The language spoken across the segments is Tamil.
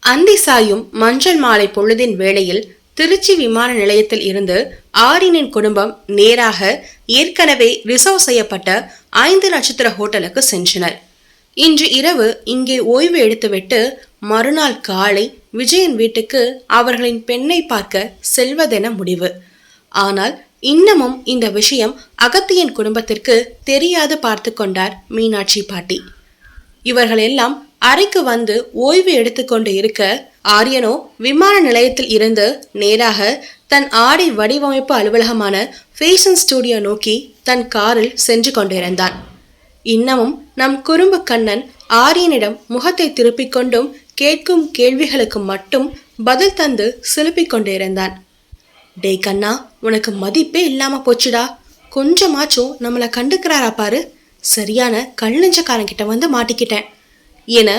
அந்தி சாயும் மஞ்சள் மாலை பொழுதின் வேளையில் திருச்சி விமான நிலையத்தில் இருந்து ஆரியனின் குடும்பம் நேராக ஏற்கனவே ரிசர்வ் செய்யப்பட்ட 5 நட்சத்திர ஹோட்டலுக்கு சென்றனர். இன்று இரவு இங்கே ஓய்வு எடுத்துவிட்டு மறுநாள் காலை விஜயன் வீட்டுக்கு அவர்களின் பெண்ணை பார்க்க செல்வதென முடிவு. ஆனால் இன்னமும் இந்த விஷயம் அகத்தியன் குடும்பத்திற்கு தெரியாது பார்த்து கொண்டார் மீனாட்சி பாட்டி. இவர்கள் எல்லாம் அறைக்கு வந்து ஓய்வு எடுத்துக்கொண்டு இருக்க, ஆரியனோ விமான நிலையத்தில் இருந்து நேராக தன் ஆடை வடிவமைப்பு அலுவலகமான ஃபேஷன் ஸ்டுடியோ நோக்கி தன் காரில் சென்று கொண்டிருந்தான். இன்னமும் நம் குறும்பு கண்ணன் ஆரியனிடம் முகத்தை திருப்பிக் கொண்டும் கேட்கும் கேள்விகளுக்கு மட்டும் பதில் தந்து சிலுப்பிக் கொண்டிருந்தான். டே கண்ணா, உனக்கு மதிப்பே இல்லாம போச்சுடா. கொஞ்சமாச்சும் நம்மளை கண்டுக்கிறாரா பாரு. சரியான கல்லஞ்சக்காரங்கிட்ட வந்து மாட்டிக்கிட்டேன் என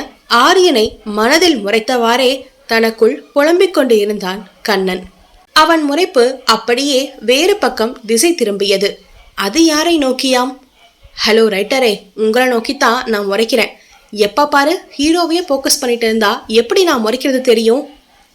ஆரியனை மனதில் முறைத்தவாறே தனக்குள் புலம்பிக் கொண்டு இருந்தான் கண்ணன். அவன் முறைப்பு அப்படியே வேறு பக்கம் திசை திரும்பியது. அது யாரை நோக்கியாம்? ஹலோ ரைட்டரே, உங்களை நோக்கித்தான் நான் முறைக்கிறேன். எப்ப பாரு ஹீரோவையே போக்கஸ் பண்ணிட்டு இருந்தா எப்படி நான் முறைக்கிறது தெரியும்?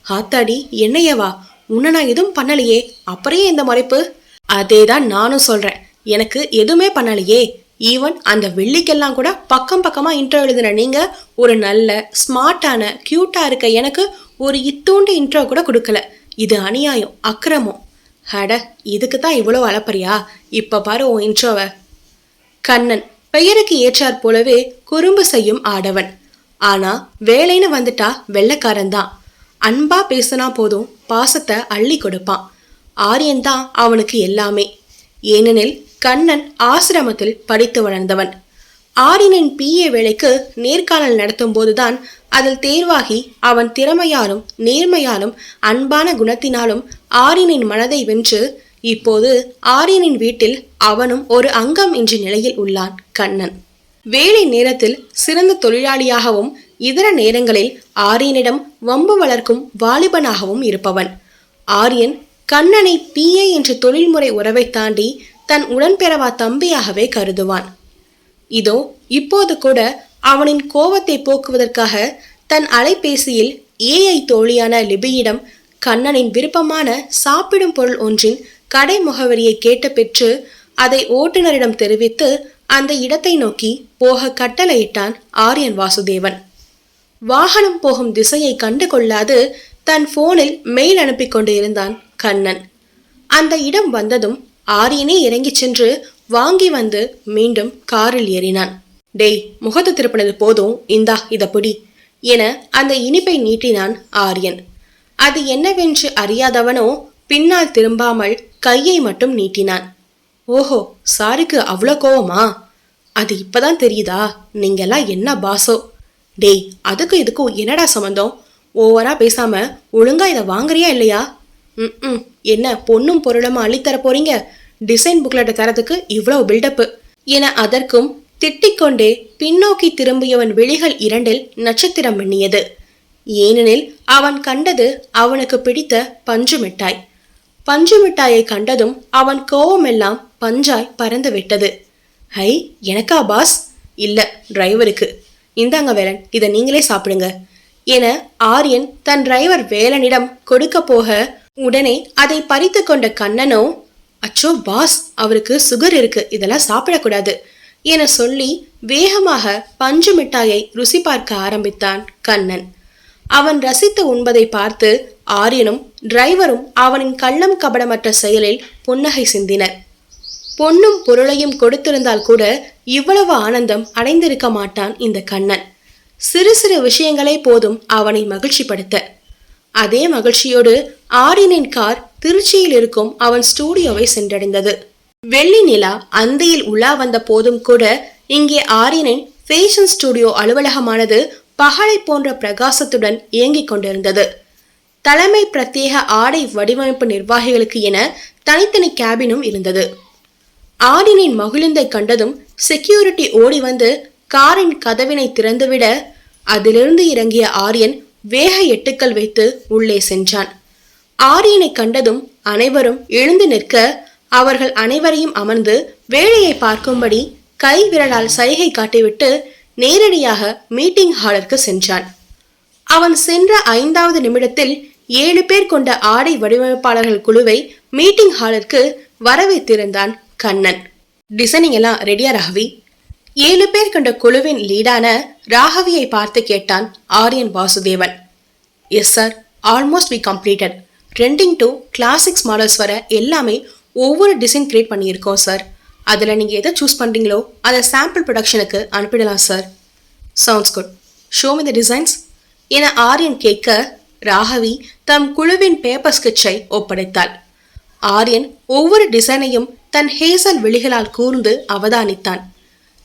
ஆத்தாடி, என்னையவா? உன்னை நான் எதுவும் பண்ணலையே, அப்புறையே இந்த முறைப்பு? அதேதான் நானும் சொல்றேன். எனக்கு எதுவுமே பண்ணலையே. ஈவன் அந்த வெள்ளிக்கெல்லாம் கூட பக்கம் பக்கமா இன்ட்ரோ எழுதுன நீங்க ஒரு நல்ல ஸ்மார்ட்டான கியூட்டா இருக்க எனக்கு ஒரு இத்தூண்டு இன்ட்ரோ கூட கொடுக்கல. இது அநியாயம், அக்கிரமம். அட, இதுக்கு தான் இவ்வளவு அலப்பறியா? இப்ப பாரு உன் இன்ட்ரோவை. கண்ணன் பெயருக்கு ஏற்றாற் போலவே குறும்பு செய்யும் ஆடவன். ஆனா வேலைன்னு வந்துட்டா வெள்ளைக்காரன் தான். அன்பா பேசினா போதும் பாசத்தை அள்ளி கொடுப்பான். ஆரியன் தான் அவனுக்கு எல்லாமே. ஏனெனில் கண்ணன் ஆசிரமத்தில் படித்து வளர்ந்தவன். ஆரியனின் பிஏ வேலைக்கு நேர்காணல் நடத்தும் போதுதான் அதில் தேர்வாகி அவன் திறமையாலும் நேர்மையாலும் அன்பான குணத்தினாலும் ஆரியனின் மனதை வென்று இப்போது ஆரியனின் வீட்டில் அவனும் ஒரு அங்கம் என்ற நிலையில் உள்ளான் கண்ணன். வேலை நேரத்தில் சிறந்த தொழிலாளியாகவும் இதர நேரங்களில் ஆரியனிடம் வம்பு வளர்க்கும் வாலிபனாகவும் இருப்பவன். ஆரியன் கண்ணனை பிஏ என்ற தொழில்முறை உறவை தாண்டி தன் உடன்பிறவா தம்பியாகவே கருதுவான். இதோ இப்போது கூட அவனின் கோபத்தை போக்குவதற்காக தன் அலைபேசியில் ஏஐ தோழியான லிபியிடம் கண்ணனின் விருப்பமான சாப்பிடும் பொருள் ஒன்றின் கடை முகவரியை கேட்டு பெற்று அதை ஓட்டுநரிடம் தெரிவித்து அந்த இடத்தை நோக்கி போக கட்டளையிட்டான் ஆரியன் வாசுதேவன். வாகனம் போகும் திசையை கண்டு கொள்ளாது தன் போனில் மெயில் அனுப்பி கொண்டு இருந்தான் கண்ணன். அந்த இடம் வந்ததும் ஆரியனே இறங்கி சென்று வாங்கி வந்து மீண்டும் காரில் ஏறினான். டேய், முகத்தை திருப்பினது போதும், இந்தா இத பிடி என அந்த இனிப்பை நீட்டினான் ஆரியன். அது என்னவென்று அறியாதவனோ பின்னால் திரும்பாமல் கையை மட்டும் நீட்டினான். ஓஹோ, சாருக்கு அவ்வளோ கோவமா? அது இப்பதான் தெரியுதா? நீங்கெல்லாம் என்ன பாசோ? டேய், அதுக்கும் இதுக்கும் என்னடா சம்பந்தம்? ஓவரா பேசாம ஒழுங்கா இதை வாங்குறியா இல்லையா? என்ன பொண்ணும் பொருளுமா அள்ளித்தர போறீங்க? டிசைன் புக்லெட்டை தரத்துக்கு இவ்வளவு பில்டப்பு என அதற்கும் திட்டிக்கொண்டே பின்னோக்கி திரும்பியவன் விழிகள் 2இல் நட்சத்திரம் மின்னியது. ஏனெனில் அவன் கண்டது அவனுக்கு பிடித்த பஞ்சு மிட்டாய். பஞ்சு மிட்டாயை கண்டதும் அவன் கோவமெல்லாம் பஞ்சாய் பறந்து விட்டது. ஹை, எனக்கா பாஸ்? இல்ல, டிரைவருக்கு. இந்தாங்க வேலன், இதை நீங்களே சாப்பிடுங்க என ஆரியன் தன் டிரைவர் வேலனிடம் கொடுக்க போக உடனே அதை பறித்து கொண்ட கண்ணனோ, அச்சோ பாஸ், அவருக்கு சுகர் இருக்கு, இதெல்லாம் சாப்பிடக்கூடாது என சொல்லி வேகமாக பஞ்சு மிட்டாயை ருசி பார்க்க ஆரம்பித்தான் கண்ணன். அவன் ரசித்து உண்பதை பார்த்து ஆரியனும் டிரைவரும் அவனின் கள்ளம் கபடமற்ற செயலில் புன்னகை சிந்தினர். பொன்னும் பொருளையும் கொடுத்திருந்தால் கூட இவ்வளவு ஆனந்தம் அடைந்திருக்க மாட்டான் இந்த கண்ணன். சிறு சிறு விஷயங்களே போதும் அவனை மகிழ்ச்சிப்படுத்த. அதே மகிழ்ச்சியோடு ஆரியனின் கார் திருச்சியில் இருக்கும் அவன் ஸ்டூடியோவை சென்றடைந்தது. வெள்ளி நிலா அந்தியில் உலா வந்த போதும் கூட இங்கே ஆரியனின் ஃபேஷன் ஸ்டுடியோ அலுவலகமானது பகலை போன்ற பிரகாசத்துடன் இயங்கிக் கொண்டிருந்தது. தலைமை பிரத்யேக ஆடை வடிவமைப்பு நிர்வாகிகளுக்கு என தனித்தனி கேபினும் இருந்தது. ஆரியனின் மகிழுந்தை கண்டதும் செக்யூரிட்டி ஓடி வந்து காரின் கதவினை திறந்துவிட அதிலிருந்து இறங்கிய ஆரியன் வேக எட்டுக்கள் வைத்து உள்ளே சென்றான். ஆரியனை கண்டதும் அனைவரும் எழுந்து நிற்க அவர்கள் அனைவரையும் அமர்ந்து வேலையை பார்க்கும்படி கை விரலால் சைகை காட்டிவிட்டு நேரடியாக மீட்டிங் ஹாலிற்கு சென்றான். அவன் சென்ற 5வது நிமிடத்தில் 7 பேர் கொண்ட ஆடை வடிவமைப்பாளர்கள் குழுவை மீட்டிங் ஹாலிற்கு வரவைத்திருந்தான் கண்ணன். டிசைனிங் எல்லாம் ரெடியா ராகவி? 7 பேர் கொண்ட குழுவின் லீடான ராகவியை பார்த்து கேட்டான் Aryan Vasudevan. Yes sir, almost we completed. Trending to classics models வர எல்லாமே ஒவ்வொரு டிசைன் கிரியேட் பண்ணியிருக்கோம் சார். அதில் நீங்கள் எதை சூஸ் பண்ணுறீங்களோ அதை சாம்பிள் ப்ரொடக்ஷனுக்கு அனுப்பிடலாம் sir. Sounds good, show me the designs என ஆரியன் கேட்க ராகவி தம் குழுவின் பேப்பர் ஸ்கெட்சை ஒப்படைத்தாள். ஆரியன் ஒவ்வொரு டிசைனையும் தன் ஹேசல் விழிகளால் கூர்ந்து அவதானித்தான்.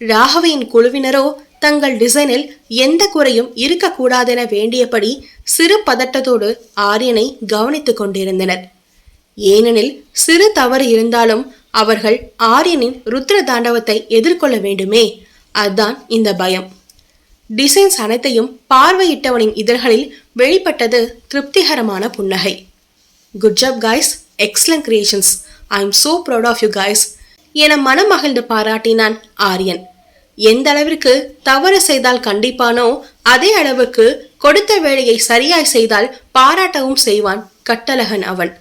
ராகவியின் குழுவினரோ தங்கள் டிசைனில் எந்த குறையும் இருக்கக்கூடாதென வேண்டியபடி சிறு பதட்டத்தோடு ஆரியனை கவனித்துக் கொண்டிருந்தனர். ஏனெனில் சிறு தவறு இருந்தாலும் அவர்கள் ஆரியனின் ருத்ர தாண்டவத்தை எதிர்கொள்ள வேண்டுமே, அதுதான் இந்த பயம். டிசைன்ஸ் அனைத்தையும் பார்வையிட்டவனின் இதழ்களில் வெளிப்பட்டது திருப்திகரமான புன்னகை. Good job guys, excellent creations, I am so proud of you guys என மனம் மகிழ்ந்து பாராட்டினான் ஆரியன். எந்த அளவிற்கு தவறு செய்தால் கண்டிப்பானோ அதே அளவுக்கு கொடுத்த வேலையை சரியாய் செய்தால் பாராட்டவும் செய்வான் கட்டழகன் அவன்.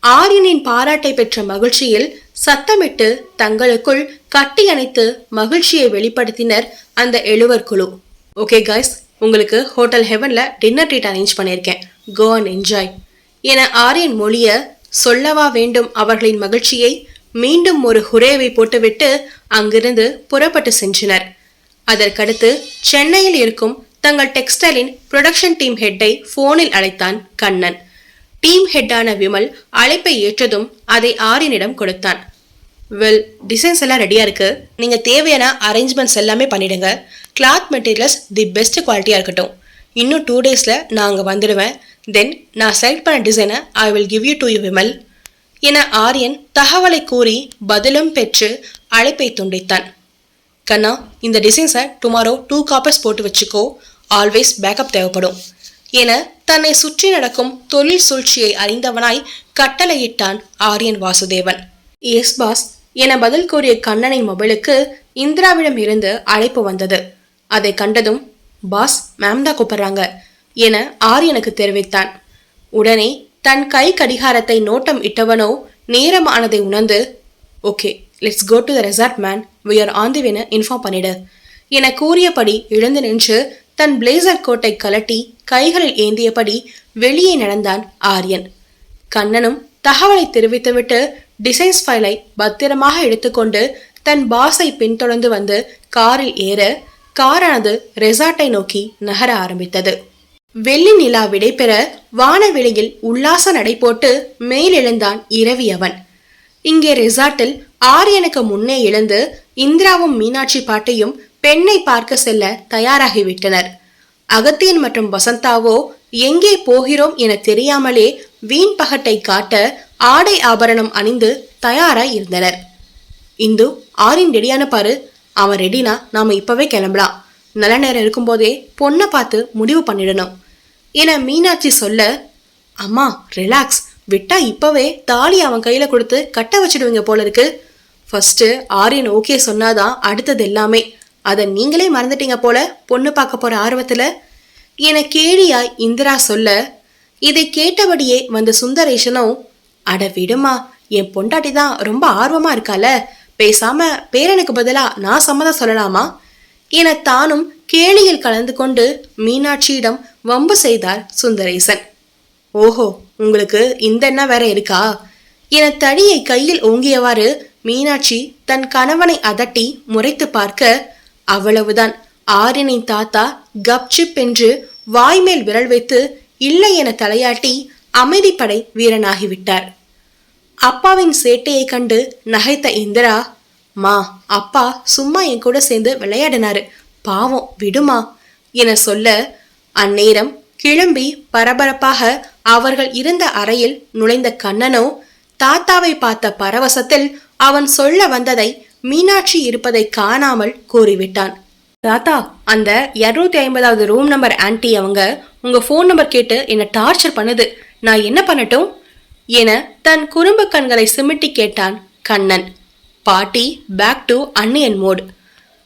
ஆரியனின் பாராட்டை பெற்ற மகிழ்ச்சியில் சத்தமிட்டு தங்களுக்குள் கட்டி அணைத்து மகிழ்ச்சியை வெளிப்படுத்தினர் அந்த 7 குழு. ஓகே கைஸ், உங்களுக்கு ஹோட்டல் ஹெவன்ல டின்னர் ட்ரீட் அரேஞ்ச் பண்ணியிருக்கேன், கோ அண்ட் என்ஜாய் என ஆரியன் மொழிய சொல்லவா வேண்டும் அவர்களின் மகிழ்ச்சியை. மீண்டும் ஒரு ஹுரேவை போட்டுவிட்டு அங்கிருந்து புறப்பட்டு சென்றனர். அதற்கடுத்து சென்னையில் இருக்கும் தங்கள் டெக்ஸ்டைலின் ப்ரொடக்ஷன் டீம் ஹெட்டை போனில் அழைத்தான் கண்ணன். டீம் ஹெட்டான விமல் அழைப்பை ஏற்றதும் அதை ஆரியனிடம் கொடுத்தான். வெல், டிசைன்ஸ் எல்லாம் ரெடியா இருக்கு, நீங்க தேவையான அரேஞ்ச்மெண்ட்ஸ் எல்லாமே பண்ணிடுங்க. கிளாத் மெட்டீரியல்ஸ் தி பெஸ்ட் குவாலிட்டியா இருக்கட்டும். இன்னும் 2 daysல நான் அங்கே வந்துடுவேன். தென் நான் செலக்ட் பண்ண டிசைனை I will give you to you Vimal என ஆரியன் தகவலை கூறி பதிலும் பெற்று அழைப்பை துண்டித்தான். கண்ணா, இந்த டிசைன்ஸை டுமாரோ 2 காப்பீஸ் போட்டு வச்சுக்கோ, ஆல்வேஸ் பேக்கப் தேவைப்படும் என தன்னை சுற்றி நடக்கும் தொழில் சூழ்ச்சியை அறிந்தவனாய் கட்டளையிட்டான் ஆரியன் வாசுதேவன். எஸ் பாஸ் என பதில் கூறிய கண்ணனின் மொபைலுக்கு இந்திராவிடம் இருந்து அழைப்பு வந்தது. அதை கண்டதும் பாஸ் மேம் தான் கூப்பிடுறாங்க என ஆரியனுக்கு தெரிவித்தான். உடனே தன் கை கடிகாரத்தை நோட்டம் இட்டவனோ நேரமானதை உணர்ந்து okay let's go to the resort man, we are on the வேன்னு இன்ஃபார்ம் பண்ணிடு என கூறியபடி எழுந்து நின்று தன் பிளேசர் கோட்டை கலட்டி கைகளில் ஏந்தியபடி வெளியே நடந்தான் ஆரியன். கண்ணனும் தகவலை தெரிவித்துவிட்டு டிசைன்ஸ் ஃபைலை பத்திரமாக எடுத்துக்கொண்டு தன் பாஸை பின்தொடர்ந்து வந்து காரில் ஏற காரானது ரெசார்ட்டை நோக்கி நகர ஆரம்பித்தது. வெள்ளி நிலா விடைபெற வானவெளியில் உல்லாச நடை போட்டு மேலெழுந்தான் இரவி அவன். இங்கே ரெசார்ட்டில் ஆரியனுக்கு முன்னே எழுந்து இந்திராவும் மீனாட்சி பாட்டியும் பெண்ணை பார்க்க செல்ல தயாராகிவிட்டனர். அகத்தியன் மற்றும் வசந்தாவோ எங்கே போகிறோம் என தெரியாமலே வீண் பகட்டை காட்ட ஆடை ஆபரணம் அணிந்து தயாராய் இருந்தனர். இந்து, ஆரியன் ரெடியான பாரு, அவன் ரெடினா நாம இப்பவே கிளம்பலாம், நல்ல நேரம் இருக்கும்போதே பொண்ணை பார்த்து முடிவு பண்ணிடணும் என மீனாட்சி சொல்ல, அம்மா ரிலாக்ஸ், விட்டா இப்பவே தாலி அவன் கையில கொடுத்து கட்ட வச்சிடுவீங்க போல இருக்கு. ஃபர்ஸ்ட் ஆரியன் ஓகே சொன்னாதான் அடுத்தது எல்லாமே, அதை நீங்களே மறந்துட்டீங்க போல பொண்ணு பார்க்க போற ஆர்வத்துல என கேலியாய் இந்திரா சொல்ல, இதை கேட்டபடியே வந்த சுந்தரேஷனோ, அட விடுமா, என் பொண்டாட்டி தான் ரொம்ப ஆர்வமா இருக்கால, பேசாம பேரனுக்கு பதிலா நான் சம்மதம் சொல்லலாமா என தானும் கேலியில் கலந்து கொண்டு மீனாட்சியிடம் வம்பு செய்தார் சுந்தரேசன். ஓஹோ, உங்களுக்கு இந்த எண்ணம் வேற இருக்கா என தடியை கையில் ஓங்கியவாறு மீனாட்சி தன் கணவனை அதட்டி முறைத்து பார்க்க, அவ்வளவுதான் ஆரியனின் தாத்தா கப்சிப் என்று வாய்மேல் விரல் வைத்து இல்லை என தலையாட்டி அமைதிப்படை வீரனாகிவிட்டார். அப்பாவின் சேட்டையை கண்டு நகைத்த இந்திரா, மா அப்பா சும்மா என் கூட சேர்ந்து விளையாடினாரு, பாவம் விடுமா என சொல்ல, அந்நேரம் கிளம்பி பரபரப்பாக அவர்கள் இருந்த அறையில் நுழைந்த கண்ணனோ தாத்தாவை பார்த்த பரவசத்தில் அவன் சொல்ல வந்ததை மீனாட்சி இருப்பதை காணாமல் கூறிவிட்டான். தாத்தா, அந்த 250வது ரூம் நம்பர் ஆன்டி அவங்க உங்க போன் நம்பர் கேட்டு என்ன டார்ச்சர் பண்ணுது, நான் என்ன பண்ணட்டும் என தன் குறும்பு கண்களை சிமிட்டி கேட்டான் கண்ணன். பாட்டி பேக் டு அன்னியன் மோட்.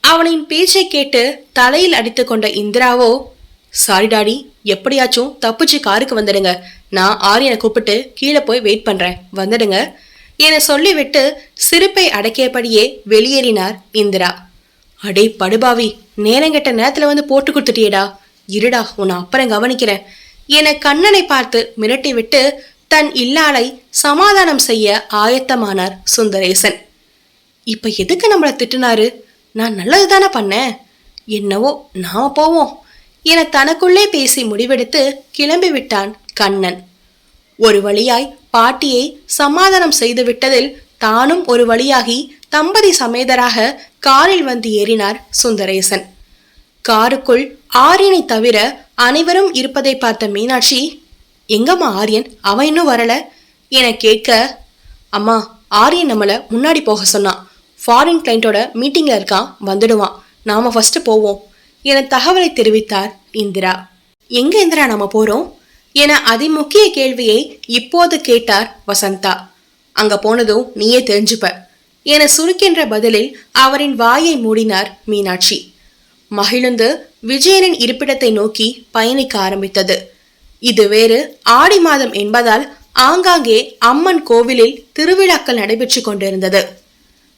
அவனின் பேச்சை கேட்டு தலையில் அடித்து கொண்ட இந்திராவோ, சாரி டாடி, எப்படியாச்சும் தப்பிச்சு காருக்கு வந்துடுங்க. நான் ஆரியனை கூப்பிட்டு கீழே போய் வெயிட் பண்றேன், வந்துடுங்க என சொல்லிவிட்டு சிரிப்பை அடக்கியபடியே வெளியேறினார் இந்திரா. அடே படுபாவி, நேரங்கெட்ட நேரத்துல வந்து போட்டு கொடுத்துட்டியடா, இருடா உன்னை அப்புறம் கவனிக்கிறேன் என கண்ணனை பார்த்து மிரட்டி விட்டு தன் இல்லாளை சமாதானம் செய்ய ஆயத்தமானார் சுந்தரேசன். இப்ப எதுக்கு நம்மள திட்டுனாரு? நான் நல்லதுதானே பண்ணேன், என்னவோ நாம போவோம் என தனக்குள்ளே பேசி முடிவெடுத்து கிளம்பி விட்டான் கண்ணன். ஒரு வழியாய் பாட்டியை சமாதானம் செய்து விட்டதில் தானும் ஒரு வழியாகி தம்பதி சமேதராக காரில் வந்து ஏறினார் சுந்தரேசன். காருக்குள் ஆரியனை தவிர அனைவரும் இருப்பதை பார்த்த மீனாட்சி, எங்கம்மா ஆரியன், அவன் இன்னும் வரல என கேட்க, அம்மா ஆரியன் நம்மள முன்னாடி போக சொன்னான், ஃபாரின் கிளைண்டோட மீட்டிங்ல இருக்கான், வந்துடுவான், நாம ஃபர்ஸ்ட் போவோம் என தகவலை தெரிவித்தார் இந்திரா. எங்க இந்திரா நாம போறோம் என அதிமுக்கிய கேள்வியை இப்போது கேட்டார் வசந்தா. அங்க போனதும் நீயே தெரிஞ்சுப்ப என சுருக்கின்ற பதிலில் அவரின் வாயை மூடினார் மீனாட்சி. மகிழுந்து விஜயனின் இருப்பிடத்தை நோக்கி பயணிக்க ஆரம்பித்தது. இது வேறு ஆடி மாதம் என்பதால் ஆங்காங்கே அம்மன் கோவிலில் திருவிழாக்கள் நடைபெற்று கொண்டிருந்தது.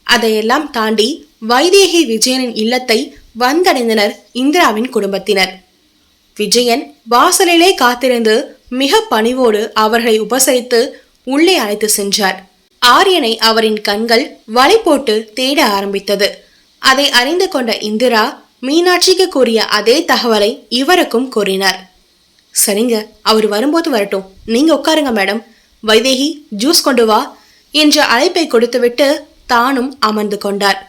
அதையெல்லாம் தாண்டி வைதேகி விஜயனின் இல்லத்தை வந்தடைந்தனர் இந்திராவின் குடும்பத்தினர். விஜயன் வாசலிலே காத்திருந்து மிக பணிவோடு அவர்களை உபசரித்து உள்ளே அழைத்து சென்றார். ஆரியனை அவரின் கண்கள் வலை போட்டு தேட ஆரம்பித்தது. அதை அறிந்து கொண்ட இந்திரா மீனாட்சிக்கு கூறிய அதே தகவலை இவருக்கும் கூறினார். சரிங்க, அவர் வரும்போது வரட்டும், நீங்க உட்காருங்க மேடம், வைதேகி ஜூஸ் கொண்டு வா என்ற அழைப்பை கொடுத்துவிட்டு தானும் அமர்ந்து கொண்டார்.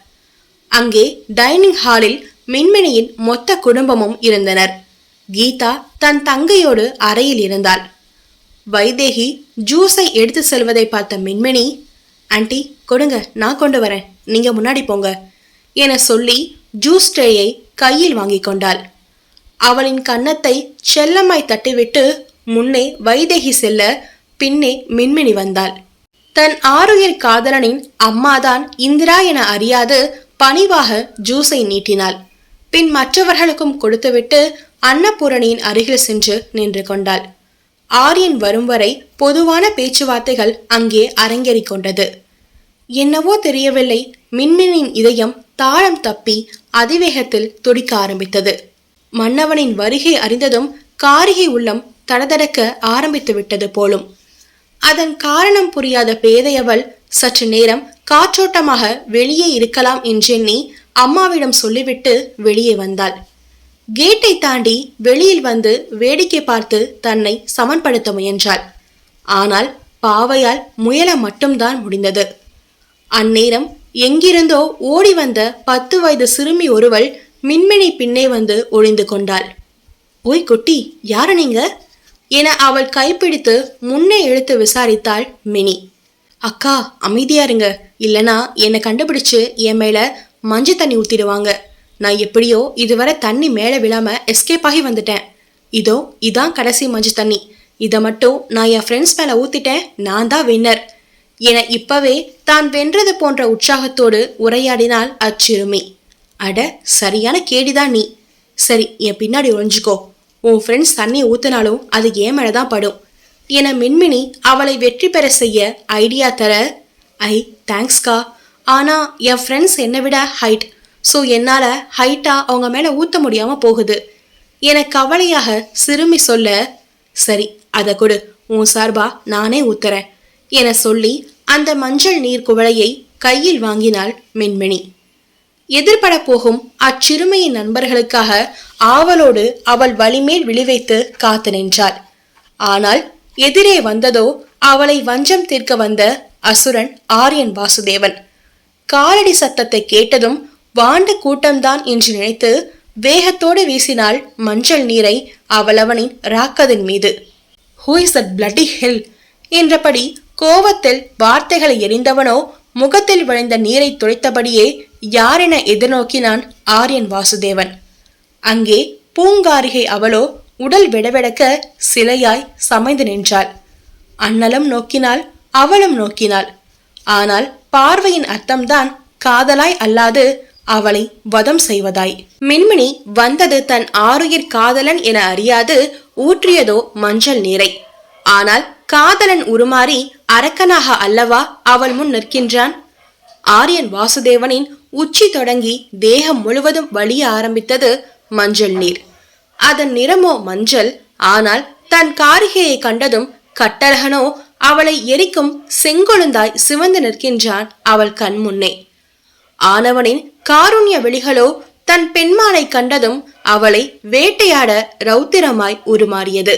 அங்கே டைனிங் ஹாலில் மின்மினியின் மொத்த குடும்பமும் இருந்தனர். கீதா தன் தங்கையோடு அறையில் இருந்தாள். வைதேகி ஜூஸை எடுத்து செல்வதை பார்த்த மின்மினி, ஆண்டி கொடுங்க, நான் கொண்டு வரேன், நீங்க முன்னாடி போங்க என சொல்லி ஜூஸ் ட்ரேயை கையில் வாங்கி கொண்டாள். அவளின் கன்னத்தை செல்லமாய் தட்டிவிட்டு முன்னே வைதேகி செல்ல பின்னே மின்மினி வந்தாள். தன் ஆருயிர் காதலனின் அம்மாதான் இந்திரா என அறியாது பணிவாக ஜூஸை நீட்டினாள். பின் மற்றவர்களுக்கும் கொடுத்துவிட்டு அன்னபூரணியின் அருகில் சென்று நின்று கொண்டாள். ஆரியன் வரும் வரை பொதுவான பேச்சுவார்த்தைகள் அங்கே அரங்கேறி கொண்டது. என்னவோ தெரியவில்லை, மின்மினியின் இதயம் தாளம் தப்பி அதிவேகத்தில் துடிக்க ஆரம்பித்தது. மன்னவனின் வருகை அறிந்ததும் காரிகை உள்ளம் தடதடக்க ஆரம்பித்து விட்டது போலும். அதன் காரணம் புரியாத பேதையவள் சற்று நேரம் காற்றோட்டமாக வெளியே இருக்கலாம் என்றெண்ணி அம்மாவிடம் சொல்லிவிட்டு வெளியே வந்தாள். கேட்டை தாண்டி வெளியில் வந்து வேடிக்கை பார்த்து தன்னை சமன்படுத்த முயன்றாள். ஆனால் பாவையால் முயல மட்டும்தான் முடிந்தது. அந்நேரம் எங்கிருந்தோ ஓடி வந்த 10 வயது சிறுமி ஒருவள் மின்மினி பின்னே வந்து ஒளிந்து கொண்டாள். ஓய் குட்டி, யாரு நீங்க என அவள் கைப்பிடித்து முன்னே இழுத்து விசாரித்தாள் மினி. அக்கா அமைதியா இருங்க, இல்லனா என்னை கண்டுபிடிச்சு என் மேல மஞ்சள் தண்ணி ஊத்திடுவாங்க. நான் எப்படியோ இதுவரை தண்ணி மேல விழாம எஸ்கேப் ஆகி வந்துட்டேன். இதோ இதான் கடைசி மஞ்சள் தண்ணி, இதை மட்டும் நான் என் ஃப்ரெண்ட்ஸ் மேல ஊத்திட்டேன், நான் தான் வின்னர் என இப்பவே தான் வென்றது போன்ற உற்சாகத்தோடு உரையாடினாள் அச்சிறுமி. அட சரியான கேடிதான் நீ, சரி என் பின்னாடி ஒழிஞ்சுக்கோ, உன் ஃப்ரெண்ட்ஸ் தண்ணி ஊத்தினாலும் அது ஏன் மேலதான் படும் என மின்மினி அவளை வெற்றி பெற செய்ய ஐடியா தர, ஐ தேங்க்ஸ்கா, ஆனா என் ஃப்ரெண்ட்ஸ் என்னை விட ஹைட், ஸோ என்னால ஹைட்டா அவங்க மேல ஊத்த முடியாம போகுது என கவலையாக சிறுமி சொல்ல, சரி அதை கொடு, உன் சார்பா நானே ஊத்துறேன் என சொல்லி அந்த மஞ்சள் நீர் குவளையை கையில் வாங்கினாள் மின்மினி. எதிர்பட போகும் அச்சிறுமியின் நண்பர்களுக்காக ஆவலோடு அவள் வலிமேல் விழிவைத்து காத்து நின்றாள். ஆனால் எதிரே வந்ததோ அவளை வஞ்சம் தீர்க்க வந்த அசுரன் ஆரியன் வாசுதேவன். காலடி சத்தத்தை கேட்டதும் வாண்ட கூட்டம்தான் என்று நினைத்து வேகத்தோடு வீசினாள் மஞ்சள் நீரை அவளவனின் ராக்கதின் மீது. ஹூ இஸ் தட் பிளட்டி ஹெல் என்றபடி கோவத்தில் வார்த்தைகளை எரிந்தவனோ முகத்தில் விளைந்த நீரை துடைத்தபடியே யாரென எதிர்நோக்கினான் ஆரியன் வாசுதேவன். அங்கே பூங்காரிகை அவளோ உடல் விடவிடக்க சிலையாய் சமைந்து நின்றாள். அண்ணலும் நோக்கினாள், அவளும் நோக்கினாள். ஆனால் பார்வையின் அர்த்தம்தான் காதலாய் அல்லாது அவளை வதம் செய்வதாய். மின்மினி வந்தது தன் ஆருயிர் காதலன் என அறியாது ஊற்றியதோ மஞ்சள் நீரை. ஆனால் காதலன் உருமாறி அரக்கனாக அல்லவா அவள் முன் நிற்கின்றான். ஆரியன் வாசுதேவனின் உச்சி தொடங்கி தேகம் முழுவதும் வலிய ஆரம்பித்தது மஞ்சள் நீர். அதன் நிறமோ மஞ்சள். ஆனால் தன் காரிகையை கண்டதும் கட்டழகனோ அவளை எரிக்கும் செங்கொழுந்தாய் சிவந்து நிற்கின்றான் அவள் கண் முன்னே. ஆனவனின் காருண்ய விழிகளோ தன் பெண்மானை கண்டதும் அவளை வேட்டையாட ரௌத்திரமாய் உருமாறியது.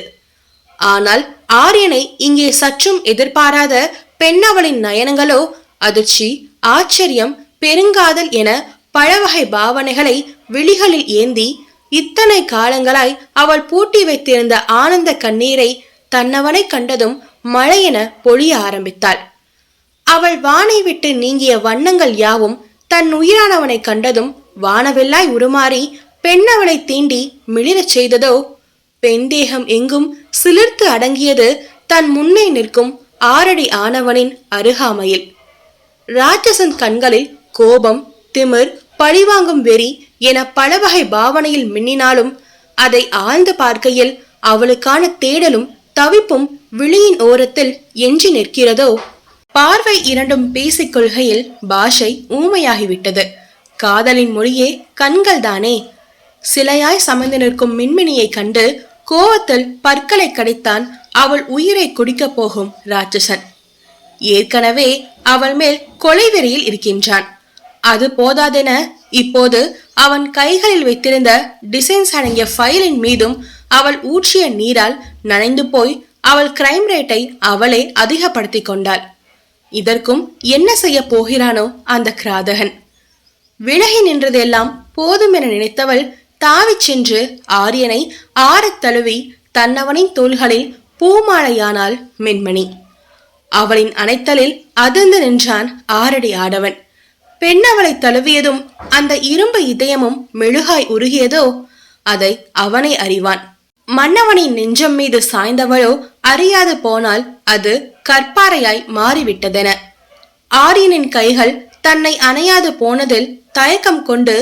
ஆனால் ஆரியனை இங்கே சற்றும் எதிர்பாராத பெண்ணவளின் நயனங்களோ அதிர்ச்சி, ஆச்சரியம், பெருங்காதல் என பலவகை பாவனைகளை விழிகளில் ஏந்தி இத்தனை காலங்களாய் அவள் பூட்டி வைத்திருந்த ஆனந்த கண்ணீரை தன்னவனை கண்டதும் மழையென பொழிய ஆரம்பித்தாள். அவள் வானை விட்டு நீங்கிய வண்ணங்கள் யாவும் தன் உயிரானவனை கண்டதும் வானவெல்லாய் உருமாறி பெண்ணவளை தீண்டி மிளிரச் செய்ததோ. பெண்தேகம் எங்கும் சிலிர்த்து அடங்கியது தன் முன்னே நிற்கும் 6 அடி ஆனவனின் அருகாமையில். ராட்சசன் கண்களில் கோபம், திமிர், பழிவாங்கும் வெறி என பலவகை பாவனையில் மின்னினாலும் அதை ஆழ்ந்து பார்க்கையில் அவளுக்கான தேடலும் தவிப்பும் விழியின் ஓரத்தில் எஞ்சி நிற்கிறதோ. பார்வை இரண்டும் பேசிக்கொள்கையில் பாஷை ஊமையாகிவிட்டது. காதலின் மொழியே கண்கள் தானே. சிலையாய் சமைந்து நிற்கும் மின்மினியை கண்டு கோவத்தில் பற்களை கடித்தான் அவள் உயிரை குடிக்கப் போகும் ராட்சசன். ஏற்கனவே அவள் மேல் கொலைவெறியில் இருக்கின்றான். அது போதாதென இப்போது அவன் கைகளில் வைத்திருந்த டிசைன்ஸ் அடங்கிய ஃபைலின் மீதும் அவள் ஊற்றிய நீரால் நனைந்து போய் அவள் கிரைம் ரேட்டை அவளே அதிகப்படுத்தி கொண்டாள். இதற்கும் என்ன செய்ய போகிறானோ அந்த கிராதகன். விலகி நின்றதெல்லாம் போதும் என நினைத்தவள் தாவிச் சென்று ஆரியனை ஆறத் தழுவி தன்னவனின் தோள்களில் பூமாலையானாள் மின்மணி. அவளின் அணைத்தலில் அதிர்ந்து நின்றான் 6 அடி ஆடவன். பெண்ணவளை தழுவியதும் அந்த இரும்பு இதயமும் மெழுகாய் உருகியதோ. அதை அவனை அறிவான். மன்னவனின் நெஞ்சம் மீது சாய்ந்தவளோ அறியாது போனால் அது கற்பாறையாய் மாறிவிட்டதென. ஆரியனின் கைகள் தன்னை அணையாது போனதில் தயக்கம் கொண்டு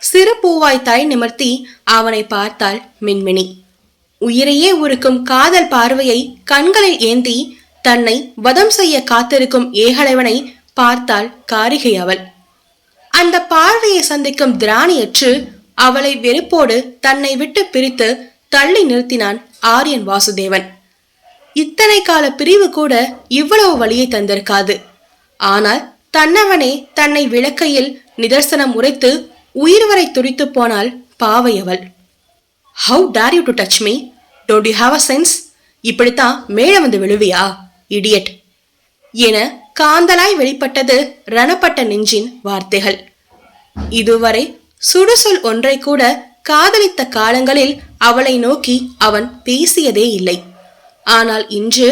சிறு பூவாய் தாய் நிமிர்த்தி அவனை பார்த்தாள் மின்மினி. உயிரையே உருக்கும் காதல் பார்வையை கண்களில் ஏந்தி தன்னை வதம் செய்ய காத்திருக்கும் ஏகலைவனை பார்த்தாள் காரிகை அவள். அந்த பார்வையை சந்திக்கும் திராணியற்று அவளை வெறுப்போடு தன்னை விட்டு பிரித்து தள்ளி நிறுத்தினான் ஆரியன் வாசுதேவன். இத்தனை கால பிரிவு கூட இவ்வளவு வழியை தந்திருக்காது. ஆனால் தன்னவனே தன்னை விளக்கையில் நிதர்சனம் உரைத்து உயிர் வரை துடித்து போனாள் பாவையவள். How dare you to touch me? Don't you have a sense? இப்படித்தான் மேல வந்து விழுவியா இடியட் என காந்தலாய் வெளிப்பட்டது ரணப்பட்ட நெஞ்சின் வார்த்தைகள். இதுவரை சுடுசொல் ஒன்றை கூட காதலித்த காலங்களில் அவளை நோக்கி அவன் பேசியதே இல்லை. ஆனால் இன்று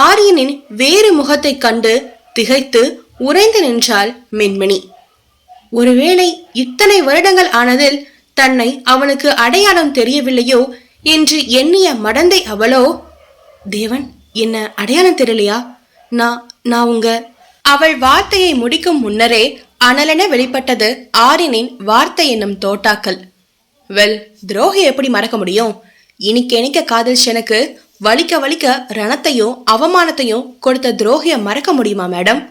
ஆரியனின் வேறு முகத்தை கண்டு திகைத்து உறைந்து நின்றாள் மின்மினி. ஒருவேளை இத்தனை வருடங்கள் ஆனதில் தன்னை அவனுக்கு அடையாளம் தெரியவில்லையோ என்று எண்ணிய மடந்தை அவளோ. தேவன், என்ன அடையாளம் தெரியலையா? நான் உங்க... அவள் வார்த்தையை முடிக்கும் முன்னரே அனலென வெளிப்பட்டது ஆரியனின் வார்த்தை என்னும் தோட்டாக்கள். வெல், துரோகி எப்படி மறக்க முடியும்? இனிக்க காதல்ச்சனுக்கு வலிக்க வலிக்க ரணத்தையும் அவமானத்தையும் கொடுத்த துரோகிய மறக்க முடியுமா மேடம்?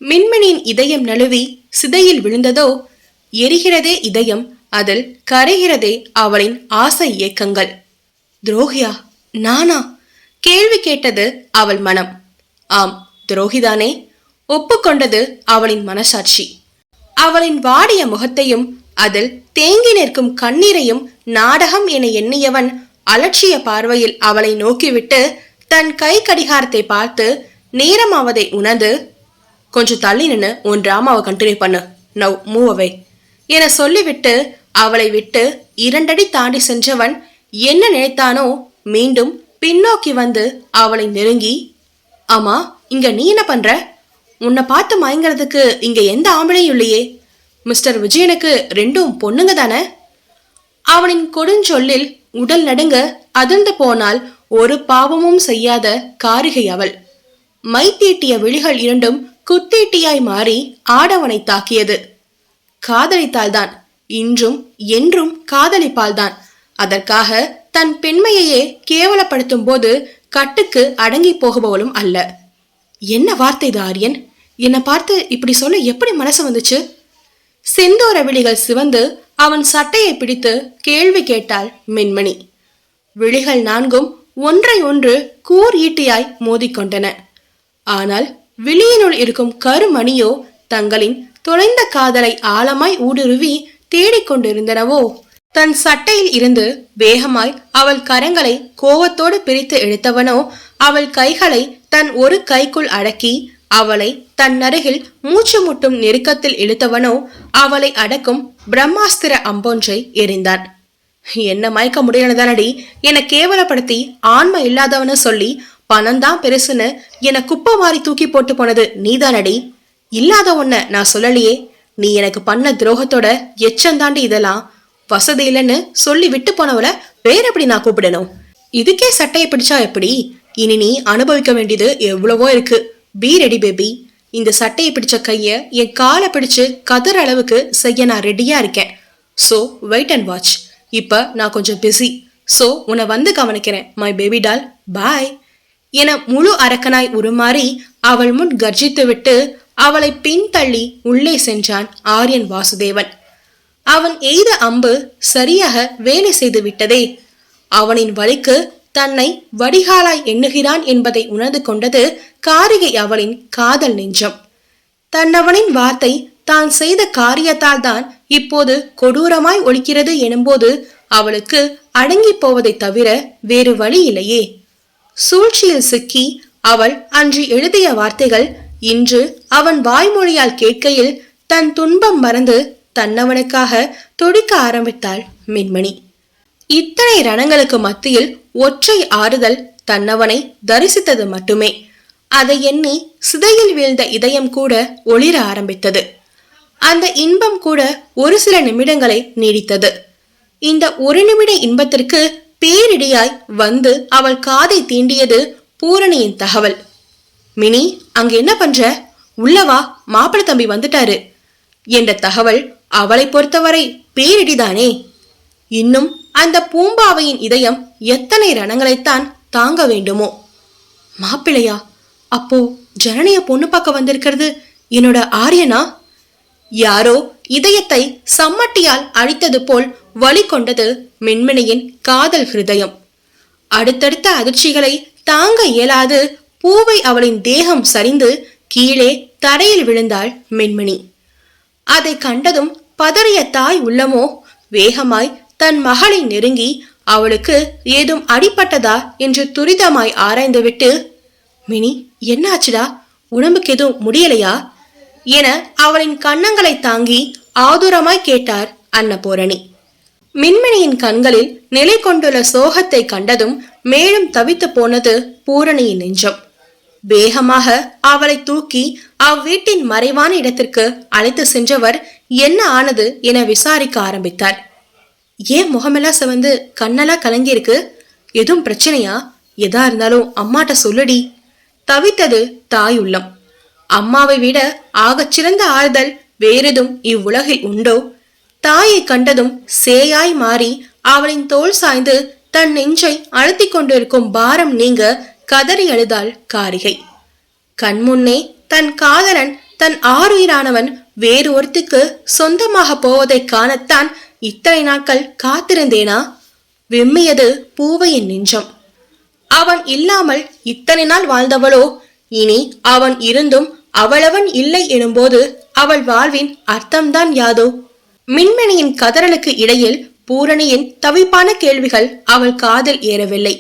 மின்மினியின் இதயம் நழுவி சிதையில் விழுந்ததோ. எரிகிறதே இதயம், அதில் கரைகிறதே அவளின் ஆசை இயக்கங்கள். துரோகியா? நானா? கேள்வி கேட்டது அவள் மனம். ஆம், துரோகிதானே ஒப்புக்கொண்டது அவளின் மனசாட்சி. அவளின் வாடிய முகத்தையும் அதில் தேங்கி நிற்கும் கண்ணீரையும் நாடகம் என எண்ணியவன் அலட்சிய பார்வையில் அவளை நோக்கிவிட்டு தன் கை கடிகாரத்தை பார்த்து நேரமாவதை உணர்ந்து, கொஞ்சம் தள்ளி நின்று உன் டிராமாவை கண்டினியூ பண்ணு, நவ் மூவ் அவே என சொல்லிவிட்டு அவளை விட்டு 2 அடி தாண்டி சென்றவன் என்ன நினைத்தானோ மீண்டும் பின்னோக்கி வந்து அவளை நெருங்கி, ஆமா, இங்க நீ என்ன பண்ற? உன்னை பார்த்து மயங்கிறதுக்கு இங்க எந்த ஆம்பளையும் இல்லையே. மிஸ்டர் விஜயனுக்கு 2 பொண்ணுங்க தானே? அவனின் கொடுஞ்சொல்லில் உடல் நடுங்க அதிர்ந்து போனால் ஒரு பாவமும் செய்யாத காரிகை அவள். மை தீட்டிய விழிகள் 2 குத்தீட்டியாய் மாறி ஆடவனை தாக்கியது. காதலித்தால்தான், இன்றும் என்றும் காதலிப்பால்தான். அதற்காக தன் பெண்மையையே கேவலப்படுத்தும் போது கட்டுக்கு அடங்கி போகுபவளும் அல்ல. என்ன வார்த்தை இது ஆரியன்? என்னை பார்த்து இப்படி சொல்ல எப்படி மனசு வந்துச்சு? செந்தோர விழிகள் சிவந்து அவன் சட்டையை பிடித்து கேள்வி கேட்டாள் மின்மணி. விழிகள் நான்கும் ஒன்றை ஒன்று கூர் ஈட்டியாய் மோதிக்கொண்டன. ஆனால் விழியினுள் இருக்கும் கருமணியோ தங்களின் தொலைந்த காதலை ஆழமாய் ஊடுருவி தேடிக்கொண்டிருந்தனவோ. தன் சட்டையில் இருந்து வேகமாய் அவள் கரங்களை கோவத்தோடு பிரித்து இழுத்தவனோ அவள் கைகளை தன் ஒரு கைக்குள் அடக்கி அவளை தன் அருகில் மூச்சு முட்டும் நெருக்கத்தில் இழுத்தவனோ அவளை அடக்கும் பிரம்மாஸ்திர அம்பொன்றை எறிந்தான். என்ன மயக்க முடியலதானடி என கேவலப்படுத்தி ஆன்மை இல்லாதவனு சொல்லி பணம்தான் பெருசுன்னு என குப்பை மாறி தூக்கி போட்டு போனது நீதானடி. இல்லாத ஒன்ன நான் சொல்லலையே. நீ எனக்கு பண்ண துரோகத்தோட எச்சந்தாண்டி இதெல்லாம். வசதி இல்லைன்னு சொல்லி விட்டு போனவளை வேற எப்படி நான் கூப்பிடணும்? இதுக்கே சட்டையை பிடிச்சா எப்படி? இனி நீ அனுபவிக்க வேண்டியது எவ்வளவோ இருக்கு. Be ready baby. இந்த சட்டையை பிடிச்ச கைய என் காலை பிடிச்சு கதற அளவுக்கு செய்ய நான் ரெடியா இருக்கேன். So wait and watch. இப்ப நான் கொஞ்சம் பிஸி. சோ உன்னை வந்து கவனிக்கிறேன் மை பேபி டால். பாய் என முழு அரக்கனாய் உருமாறி அவள் முன் கர்ஜித்து விட்டு அவளை பின்தள்ளி உள்ளே சென்றான் ஆரியன் வாசுதேவன். அவன் எய்த அம்பு சரியாக வேலை செய்து விட்டதே. அவனின் வழிக்கு தன்னை வடிகாலாய் எண்ணுகிறான் என்பதை உணர்ந்து கொண்டது காரிகை அவளின் காதல் நெஞ்சம். தன்னவனின் வார்த்தை தான் செய்த காரியத்தால் தான் இப்போது கொடூரமாய் ஒலிக்கிறது எனும்போது அவளுக்கு அடங்கி போவதை தவிர வேறு வழி இல்லையே. சூழ்ச்சியில் சிக்கி அவள் அன்று எழுதிய வார்த்தைகள் இன்று அவன் வாய்மொழியால் கேட்கையில் தன் துன்பம் மறந்து தன்னவனுக்காக துடிக்க ஆரம்பித்தாள் மின்மணி. இத்தனை ரணங்களுக்கு மத்தியில் ஒற்றை ஆறுதல் தன்னவனை தரிசித்தது மட்டுமே. அதை எண்ணி சிதையில் வீழ்ந்த இதயம் கூட ஒளிர ஆரம்பித்தது. அந்த இன்பம் கூட ஒரு சில நிமிடங்களை நீடித்தது. இந்த ஒரு நிமிட இன்பத்திற்கு பேரிடியாய் வந்து அவள் காதை தீண்டியது பூரணியின் தகவல். மினி, அங்க என்ன பண்ற? உள்ளவா, மாப்பிள தம்பி வந்துட்டாரு என்ற தகவல் அவளை பொறுத்தவரை பேரிடிதானே. இன்னும் அந்த பூம்பாவையின் இதயம் எத்தனை ரணங்களைத்தான் தாங்க வேண்டுமோ. மாப்பிள்ளையா? அப்போ ஜனனிய பொண்ணு பார்க்க வந்திருக்கிறது என்னோட ஆரியனா? யாரோ இதயத்தை சம்மட்டியால் அழித்தது போல் வலி கொண்டது மின்மினியின் காதல் ஹிருதயம். அடுத்தடுத்த அதிர்ச்சிகளை தாங்க இயலாது பூவை அவளின் தேகம் சரிந்து கீழே தரையில் விழுந்தாள் மின்மினி. அதை கண்டதும் பதறிய தாய் உள்ளமோ வேகமாய் தன் மகளை நெருங்கி அவளுக்கு ஏதும் அடிபட்டதா என்று துரிதமாய் ஆராய்ந்துவிட்டு, மினி என்னாச்சுடா? உடம்புக்கு எதுவும் முடியலையா என அவளின் கன்னங்களை தாங்கி ஆதுரமாய் கேட்டார் அன்னபூரணி. மின்மினியின் கண்களில் நிலை கொண்டுள்ள சோகத்தை கண்டதும் மேலும் தவித்து போனது பூரணியின் நெஞ்சம். வேகமாக அவளை தூக்கி அவ்வீட்டின் மறைவான இடத்திற்கு அழைத்து சென்றவர் என்ன ஆனது என விசாரிக்க ஆரம்பித்தார். ஏன் முகமெல்லாம் சிவந்து கண்ணெல்லாம் கலங்கியிருக்கு? எதுவும் பிரச்சனையா? எதா இருந்தாலும் அம்மாட்ட சொல்லுடி. தவித்தது தாய் உள்ளம். அம்மாவை விட ஆகச்சிறந்த ஆறுதல் வேறெதும் இவ்வுலகில் உண்டோ? தாயை கண்டதும் சேயாய் மாறி அவளின் தோள் சாய்ந்து தன் நெஞ்சை அழுத்தி கொண்டிருக்கும் பாரம் நீங்க கதறி அழுதாள் காரிகை. கண்முன்னே தன் காதலன், தன் ஆறுயிரானவன் வேறு ஒருத்திக்கு சொந்தமாக போவதை காணத்தான் இத்தனை நாட்கள் காத்திருந்தேனா? வெம்மியது பூவையின் நெஞ்சம். அவன் இல்லாமல் இத்தனை நாள் வாழ்ந்தவளோ இனி அவன் இருந்தும் அவளவன் இல்லை எனும்போது அவள் வாழ்வின் அர்த்தம்தான் யாதோ? மின்மணியின் கதறலுக்கு இடையில் பூரணியின் தவிப்பான கேள்விகள் அவள் காதில் ஏறவில்லை.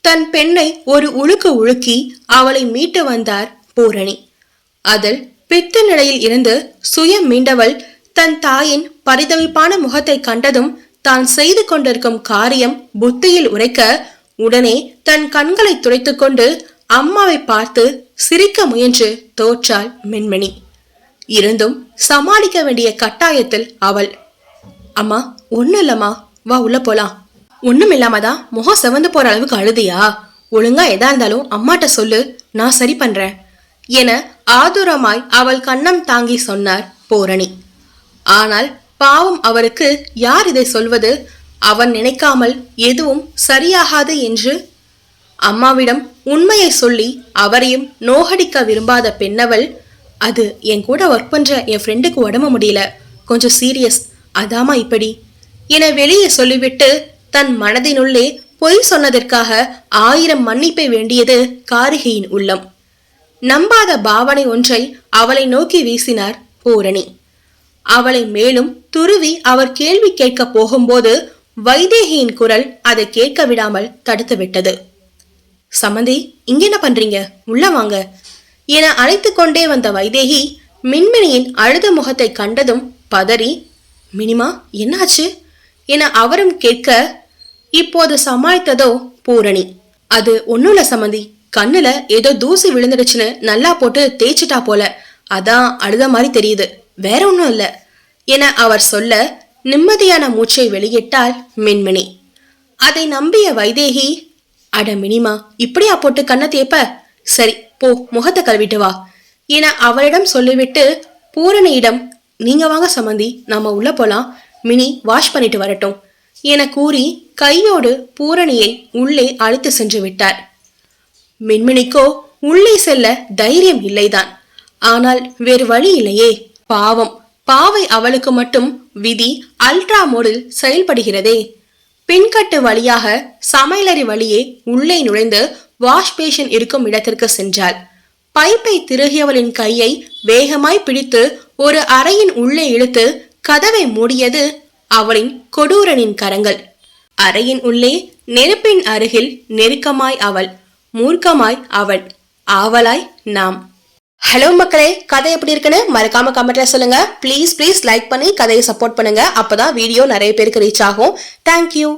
தன் பெண்ணை ஒரு உழுக்கு உழுக்கி அவளை மீட்டு வந்தார் பூரணி. அதில் பித்து நிலையில் இருந்து சுயம் மீண்டவள் தன் தாயின் பரிதவிப்பான முகத்தை கண்டதும் தான் செய்து கொண்டிருக்கும் காரியம் புத்தியில் உரைக்க உடனே தன் கண்களை துடைத்து கொண்டு அம்மாவை பார்த்து சிரிக்க முயன்று தோற்றாள் மின்மணி. இருந்தும் சமாளிக்க வேண்டிய கட்டாயத்தில் அவள், அம்மா ஒன்னும் இல்லம்மா, வா உள்ள போலாம். ஒண்ணும் இல்லாமதான் முகம் செவந்து போற அளவுக்கு அழுதியா? ஒழுங்கா எதா இருந்தாலும் அம்மாட்ட சொல்லு, நான் சரி பண்றேன் என ஆதுரமாய் அவள் கண்ணம் தாங்கி சொன்னார் பூரணி. ஆனால் பாவம் அவருக்கு யார் இதை சொல்வது? அவன் நினைக்காமல் எதுவும் சரியாகாது என்று. அம்மாவிடம் உண்மையை சொல்லி அவரையும் நோகடிக்க விரும்பாத பெண்ணவள், அது என் கூட ஒர்க் பண்ற என் ஃப்ரெண்டுக்கு உடம்பு முடியல, கொஞ்சம் சீரியஸ், அதாமா இப்படி என வெளியே சொல்லிவிட்டு தன் மனதினுள்ளே பொய் சொன்னதற்காக 1000 மன்னிப்பை வேண்டியது காரிகையின் உள்ளம். நம்பாத பாவனை ஒன்றை அவளை நோக்கி வீசினார் பூரணி. அவளை மேலும் துருவி அவர் கேள்வி கேட்க போகும்போது வைதேகியின் குரல் அதை கேட்க விடாமல் தடுத்து விட்டது. சமந்தி, இங்க என்ன பண்றீங்க? உள்ள வாங்க என அழைத்து கொண்டே வந்த வைதேகி மின்மினியின் அழுத முகத்தை கண்டதும் பதறி, மினிமா என்னாச்சு என அவரும் கேட்க, இப்போது சமாளித்ததோ பூரணி. அது ஒண்ணுல சமந்தி, கண்ணுல ஏதோ தூசி விழுந்துடுச்சுன்னு நல்லா போட்டு தேய்ச்சிட்டா போல, அதான் அழுத மாதிரி தெரியுது, வேற ஒன்னும் இல்ல என அவர் சொல்ல நிம்மதியான மூச்சை வெளியிட்டாள் மின்மினி. அதை நம்பிய வைதேகி, அட மினிமா, இப்படியா போட்டு கண்ணை தேப்ப? சரி போ, முகத்தை கழுவிட்டு வா என அவளிடம் சொல்லிவிட்டு பூரணியிடம், நீங்க வாங்க சமந்தி, நாம உள்ள போலாம், மினி வாஷ் பண்ணிட்டு வரட்டும் என கூறி கையோடு பூரணியை உள்ளே அழைத்து சென்று விட்டார். மின்மினிக்கோ உள்ளே செல்ல தைரியம் இல்லைதான். ஆனால் வேறு வழி இல்லையே. பாவம், பாவை அவளுக்கு மட்டும் விதி அல்ட்ரா மோடில் செயல்படுகிறதே. பின்கட்டு வழியாக சமையலறை வழியே உள்ளே நுழைந்து வாஷ் பேஷன் இருக்கும் இடத்திற்கு சென்றாள். பைப்பை திருகியவளின் கையை வேகமாய் பிடித்து ஒரு அறையின் உள்ளே இழுத்து கதவை மூடியது அவளின் கொடூரனின் கரங்கள். அறையின் உள்ளே நெருப்பின் அருகில் நெருக்கமாய் அவள், மூர்க்கமாய் அவள், ஆவலாய் நாம். ஹலோ மக்களே, கதை எப்படி இருக்குன்னு மறக்காம கமெண்ட்ல சொல்லுங்க. ப்ளீஸ் லைக் பண்ணி கதையை சப்போர்ட் பண்ணுங்க. அப்பதான் வீடியோ நிறைய பேருக்கு ரீச் ஆகும். தேங்க்யூ.